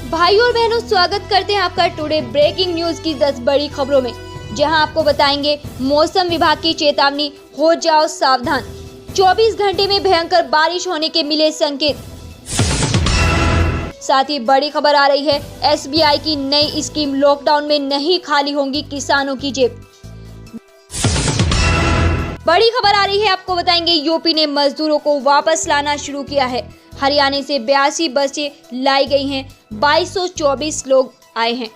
भाई और बहनों, स्वागत करते हैं आपका टुडे ब्रेकिंग न्यूज की 10 बड़ी खबरों में, जहां आपको बताएंगे मौसम विभाग की चेतावनी, हो जाओ सावधान। 24 घंटे में भयंकर बारिश होने के मिले संकेत। साथ ही बड़ी खबर आ रही है, एसबीआई की नई स्कीम, लॉकडाउन में नहीं खाली होंगी किसानों की जेब। बड़ी खबर आ रही है, आपको बताएंगे यूपी ने मजदूरों को वापस लाना शुरू किया है। हरियाणा से 82 बसें लाई गई हैं, 2224 लोग आए हैं।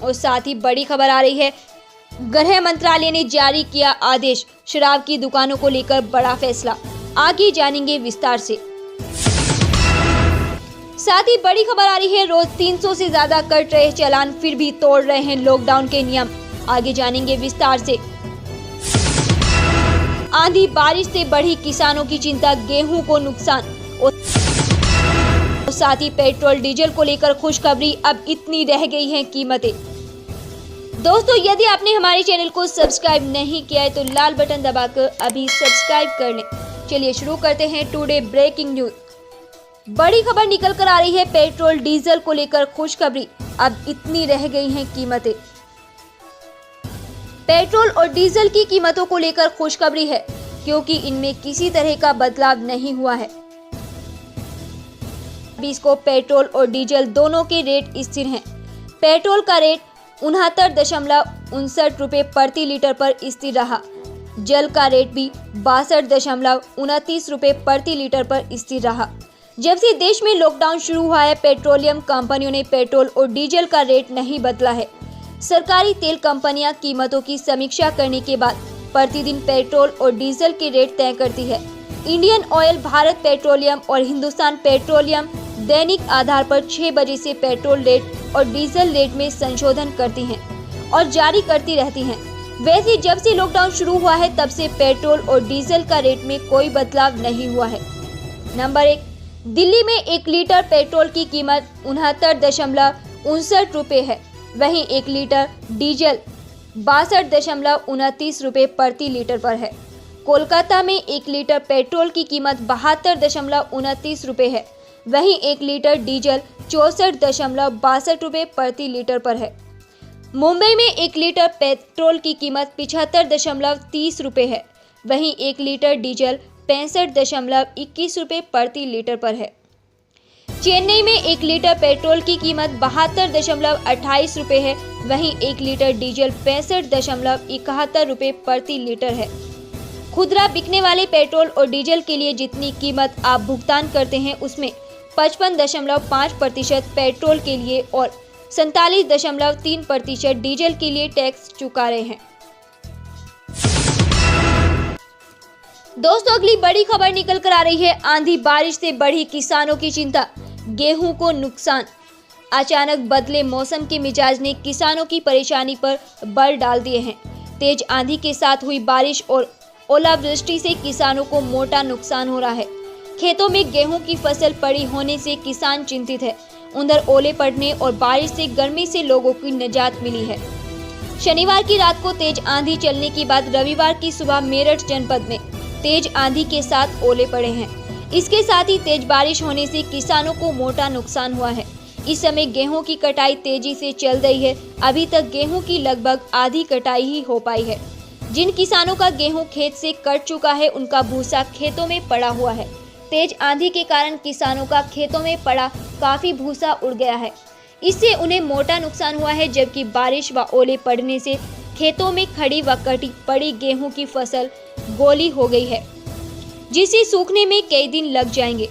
और साथ ही बड़ी खबर आ रही है, गृह मंत्रालय ने जारी किया आदेश, शराब की दुकानों को लेकर बड़ा फैसला। आगे जानेंगे विस्तार से। साथ ही बड़ी खबर आ रही है, रोज 300 से ज्यादा कट रहे चालान, फिर भी तोड़ रहे हैं लॉकडाउन के नियम। आगे जानेंगे विस्तार से। आंधी बारिश से बढ़ी किसानों की चिंता, गेहूं को नुकसान। और साथ ही पेट्रोल डीजल को लेकर खुशखबरी, अब इतनी रह गई हैं कीमतें। दोस्तों, यदि आपने हमारे चैनल को सब्सक्राइब नहीं किया है तो लाल बटन दबाकर अभी सब्सक्राइब कर लें। चलिए शुरू करते हैं टुडे ब्रेकिंग न्यूज। बड़ी खबर निकल कर आ रही है, पेट्रोल डीजल को लेकर खुशखबरी, अब इतनी रह गई हैं कीमतें। पेट्रोल और डीजल की कीमतों को लेकर खुशखबरी है, क्योंकि इनमें किसी तरह का बदलाव नहीं हुआ है। 20 को पेट्रोल और डीजल दोनों के रेट स्थिर हैं। पेट्रोल का रेट 69.59 रुपए प्रति लीटर पर स्थिर रहा। जल का रेट भी 62.29 रुपए प्रति लीटर पर स्थिर रहा। जब से देश में लॉकडाउन शुरू हुआ है, पेट्रोलियम कंपनियों ने पेट्रोल और डीजल का रेट नहीं बदला है। सरकारी तेल कंपनियां कीमतों की समीक्षा करने के बाद प्रतिदिन पेट्रोल और डीजल के रेट तय करती है। इंडियन ऑयल, भारत पेट्रोलियम और हिंदुस्तान पेट्रोलियम दैनिक आधार पर 6 बजे से पेट्रोल रेट और डीजल रेट में संशोधन करती हैं और जारी करती रहती हैं। वैसे जब से लॉकडाउन शुरू हुआ है, तब से पेट्रोल और डीजल का रेट में कोई बदलाव नहीं हुआ है। नंबर 1, दिल्ली में 1 लीटर पेट्रोल की कीमत 69.59 रुपए है। वहीं 1 लीटर डीजल 62.29 रुपए प्रति लीटर पर है। कोलकाता में 1 लीटर पेट्रोल की कीमत 72.29 रुपए है। वहीं 1 लीटर डीजल 64.62 रुपए प्रति लीटर पर है। मुंबई में 1 लीटर पेट्रोल की कीमत 75.30 रुपए है। वहीं 1 लीटर डीजल 65.21 रुपए प्रति लीटर पर है। चेन्नई में 1 लीटर पेट्रोल की कीमत 72.28 रुपए है। वहीं 1 लीटर डीजल 65.71 रुपए प्रति लीटर है। खुदरा बिकने वाले पेट्रोल और डीजल के लिए जितनी कीमत आप भुगतान करते हैं, उसमें 55.5% पेट्रोल के लिए और 47.3% डीजल के लिए टैक्स चुका रहे हैं। दोस्तों, अगली बड़ी खबर निकल कर आ रही है, आंधी बारिश से बढ़ी किसानों की चिंता, गेहूं को नुकसान। अचानक बदले मौसम के मिजाज ने किसानों की परेशानी पर बल डाल दिए हैं। तेज आंधी के साथ हुई बारिश और ओलावृष्टि से किसानों को मोटा नुकसान हो रहा है। खेतों में गेहूं की फसल पड़ी होने से किसान चिंतित है। उधर ओले पड़ने और बारिश से गर्मी से लोगों की निजात मिली है। शनिवार की रात को तेज आंधी चलने के बाद रविवार की सुबह मेरठ जनपद में तेज आंधी के साथ ओले पड़े हैं। इसके साथ ही तेज बारिश होने से किसानों को मोटा नुकसान हुआ है। इस समय गेहूं की कटाई तेजी से चल रही है। अभी तक गेहूं की लगभग आधी कटाई ही हो पाई है। जिन किसानों का गेहूं खेत से कट चुका है, उनका भूसा खेतों में पड़ा हुआ है। तेज आंधी के कारण किसानों का खेतों में पड़ा काफी भूसा उड़ गया है। इससे उन्हें मोटा नुकसान हुआ है, जबकि बारिश व ओले पड़ने से खेतों में खड़ी व कटी पड़ी गेहूं की फसल गोली हो गई है, जिसे सूखने में कई दिन लग जाएंगे।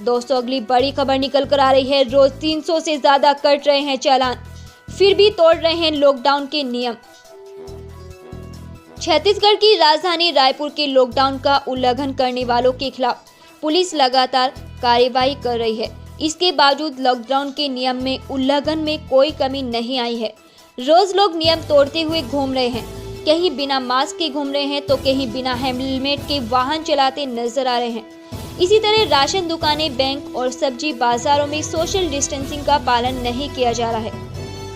दोस्तों, अगली बड़ी खबर निकल कर आ रही है, रोज 300 से ज्यादा कट रहे हैं चालान, फिर भी तोड़ रहे हैं लॉकडाउन के नियम। छत्तीसगढ़ की राजधानी रायपुर के लॉकडाउन का उल्लंघन करने वालों के खिलाफ पुलिस लगातार कार्रवाई कर रही है। इसके बावजूद लॉकडाउन के नियम में उल्लंघन में कोई कमी नहीं आई है। रोज लोग नियम तोड़ते हुए घूम रहे हैं। कहीं बिना मास्क के घूम रहे हैं तो कहीं बिना हेलमेट के वाहन चलाते नजर आ रहे हैं। इसी तरह राशन दुकानें, बैंक और सब्जी बाजारों में सोशल डिस्टेंसिंग का पालन नहीं किया जा रहा है।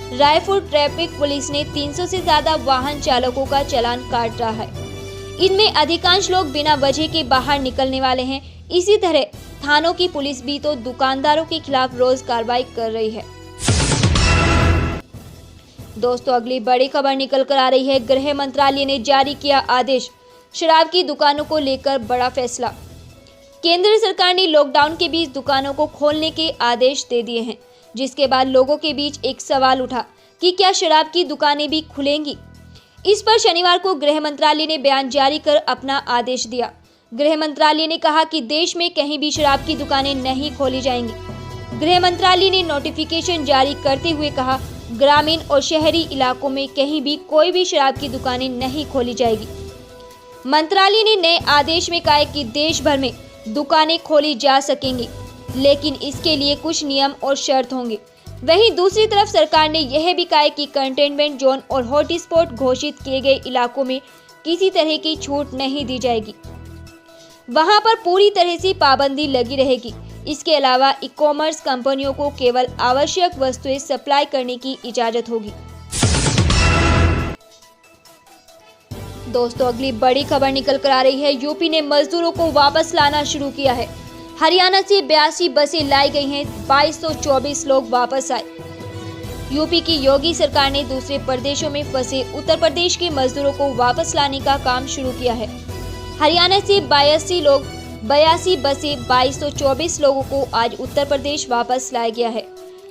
रायपुर ट्रैफिक पुलिस ने 300 से ज्यादा वाहन चालकों का चालान काट रहा है। इनमें अधिकांश लोग बिना वजह के बाहर निकलने वाले हैं। इसी तरह थानों की पुलिस भी तो दुकानदारों के खिलाफ रोज कार्रवाई कर रही है। दोस्तों, अगली बड़ी खबर निकल कर आ रही है। गृह मंत्रालय ने जारी किया आदेश, शराब की दुकानों को लेकर बड़ा फैसला। केंद्र सरकार ने लॉकडाउन के बीच दुकानों को खोलने के आदेश दे दिए हैं, जिसके बाद लोगों के बीच एक सवाल उठा कि क्या शराब की दुकानें भी खुलेंगी। इस पर शनिवार को गृह मंत्रालय ने बयान जारी कर अपना आदेश दिया। गृह मंत्रालय ने कहा कि देश में कहीं भी शराब की दुकानें नहीं खोली जाएंगी। गृह मंत्रालय ने नोटिफिकेशन जारी करते हुए कहा, ग्रामीण और शहरी इलाकों में कहीं भी कोई भी शराब की दुकानें नहीं खोली जाएगी। मंत्रालय ने नए आदेश में कहा है कि देश भर में दुकानें खोली जा सकेंगी, लेकिन इसके लिए कुछ नियम और शर्त होंगे। वहीं दूसरी तरफ सरकार ने यह भी कहा है कि कंटेनमेंट जोन और हॉटस्पॉट घोषित किए गए इलाकों में किसी तरह की छूट नहीं दी जाएगी। वहां पर पूरी तरह से पाबंदी लगी रहेगी। इसके अलावा ई कॉमर्स कंपनियों को केवल आवश्यक वस्तुएं सप्लाई करने की इजाजत होगी। दोस्तों, अगली बड़ी खबर निकल कर आ रही है। यूपी ने मजदूरों को वापस लाना शुरू किया है। हरियाणा से 82 बसें लाई गई हैं, 2224 लोग वापस आए। यूपी की योगी सरकार ने दूसरे प्रदेशों में फंसे उत्तर प्रदेश के मजदूरों को वापस लाने का काम शुरू किया है। हरियाणा से 82 बसें 2224 लोगों को आज उत्तर प्रदेश वापस लाया गया है।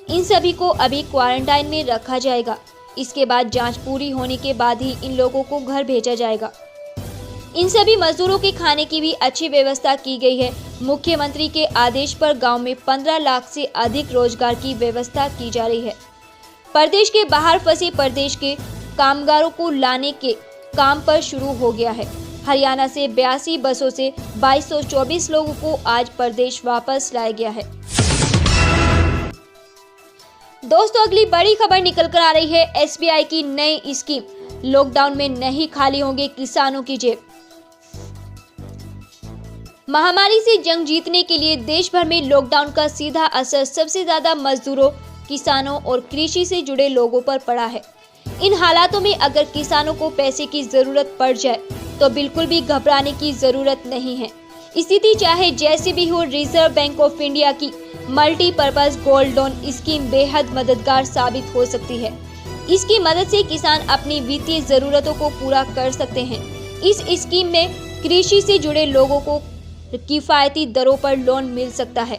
इन सभी को अभी क्वारंटाइन में रखा जाएगा। इसके बाद जांच पूरी होने के बाद ही इन लोगों को घर भेजा जाएगा। इन सभी मजदूरों के खाने की भी अच्छी व्यवस्था की गई है। मुख्यमंत्री के आदेश पर गांव में 15 लाख से अधिक रोजगार की व्यवस्था की जा रही है। प्रदेश के बाहर फंसे प्रदेश के कामगारों को लाने के काम पर शुरू हो गया है। हरियाणा से 82 बसों से 2224 लोगों को आज प्रदेश वापस लाया गया है। दोस्तों, अगली बड़ी खबर निकल कर आ रही है। एसबीआई की नई स्कीम, लॉकडाउन में नहीं खाली होंगे किसानों की जेब। महामारी से जंग जीतने के लिए देश भर में लॉकडाउन का सीधा असर सबसे ज्यादा मजदूरों, किसानों और कृषि से जुड़े लोगों पर पड़ा है। इन हालातों में अगर किसानों को पैसे की जरूरत पड़ जाए तो बिल्कुल भी घबराने की जरूरत नहीं है। स्थिति चाहे जैसी भी हो, रिजर्व बैंक ऑफ इंडिया की मल्टीपर्पज गोल्ड लोन स्कीम बेहद मददगार साबित हो सकती है। इसकी मदद से किसान अपनी वित्तीय जरूरतों को पूरा कर सकते हैं। इस स्कीम में कृषि से जुड़े लोगों को किफायती दरों पर लोन मिल सकता है।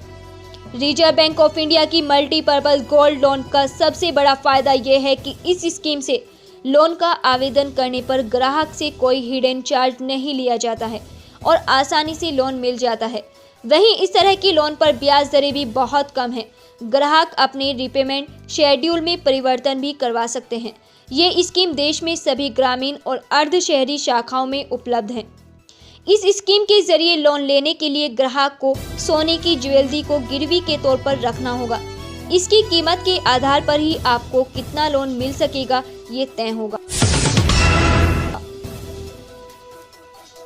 रिजर्व बैंक ऑफ इंडिया की मल्टीपर्पज गोल्ड लोन का सबसे बड़ा फायदा यह है कि इस स्कीम से लोन का आवेदन करने पर ग्राहक से कोई हिडन चार्ज नहीं लिया जाता है और आसानी से लोन मिल जाता है। वहीं इस तरह की लोन पर ब्याज दरें भी बहुत कम है। ग्राहक अपने रिपेमेंट शेड्यूल में परिवर्तन भी करवा सकते हैं। ये स्कीम देश में सभी ग्रामीण और अर्ध शहरी शाखाओं में उपलब्ध है। इस स्कीम के जरिए लोन लेने के लिए ग्राहक को सोने की ज्वेलरी को गिरवी के तौर पर रखना होगा। इसकी कीमत के आधार पर ही आपको कितना लोन मिल सकेगा ये तय होगा।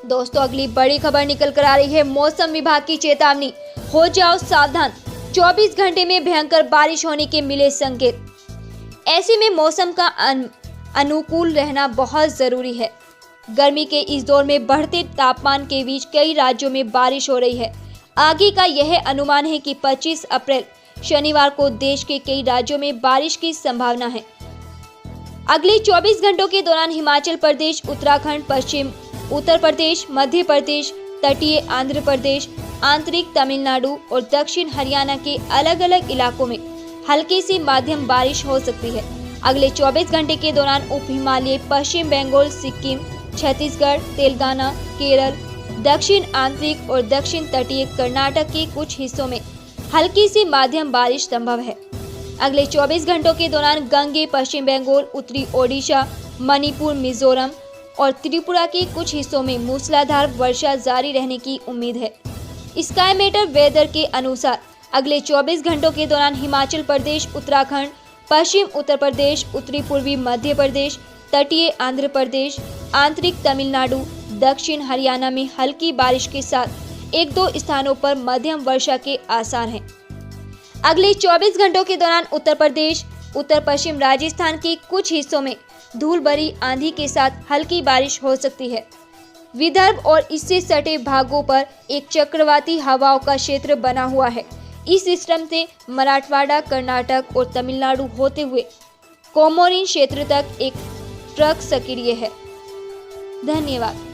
दोस्तों, अगली बड़ी खबर निकल कर आ रही है। मौसम विभाग की चेतावनी, हो जाओ सावधान, 24 घंटे में भयंकर बारिश होने के मिले संकेत। ऐसे में मौसम का अनुकूल रहना बहुत जरूरी है। गर्मी के इस दौर में बढ़ते तापमान के बीच कई राज्यों में बारिश हो रही है। आगे का यह अनुमान है कि 25 अप्रैल शनिवार को देश के कई राज्यों में बारिश की संभावना है। अगले 24 घंटों के दौरान हिमाचल प्रदेश, उत्तराखंड, पश्चिम उत्तर प्रदेश, मध्य प्रदेश, तटीय आंध्र प्रदेश, आंतरिक तमिलनाडु और दक्षिण हरियाणा के अलग अलग इलाकों में हल्की से मध्यम बारिश हो सकती है। अगले 24 घंटे के दौरान उप हिमालय, पश्चिम बंगाल, सिक्किम, छत्तीसगढ़, तेलंगाना, केरल, दक्षिण आंतरिक और दक्षिण तटीय कर्नाटक के कुछ हिस्सों में हल्की से मध्यम बारिश संभव है। अगले 24 घंटों के दौरान गंगे, पश्चिम बंगाल, उत्तरी ओडिशा, मणिपुर, मिजोरम और त्रिपुरा के कुछ हिस्सों में मूसलाधार वर्षा जारी रहने की उम्मीद है। स्काई मेटर वेदर के अनुसार अगले 24 घंटों के दौरान हिमाचल प्रदेश, उत्तराखंड, पश्चिम उत्तर प्रदेश, उत्तरी पूर्वी मध्य प्रदेश, तटीय आंध्र प्रदेश, आंतरिक तमिलनाडु, दक्षिण हरियाणा में हल्की बारिश के साथ 1-2 स्थानों पर मध्यम वर्षा के आसार हैं। अगले 24 घंटों के दौरान उत्तर प्रदेश, उत्तर पश्चिम राजस्थान के कुछ हिस्सों में धूल भरी आंधी के साथ हल्की बारिश हो सकती है। विदर्भ और इससे सटे भागों पर एक चक्रवाती हवाओं का क्षेत्र बना हुआ है। इस सिस्टम से मराठवाड़ा, कर्नाटक और तमिलनाडु होते हुए कोमोरिन क्षेत्र तक एक ट्रक सक्रिय है। धन्यवाद।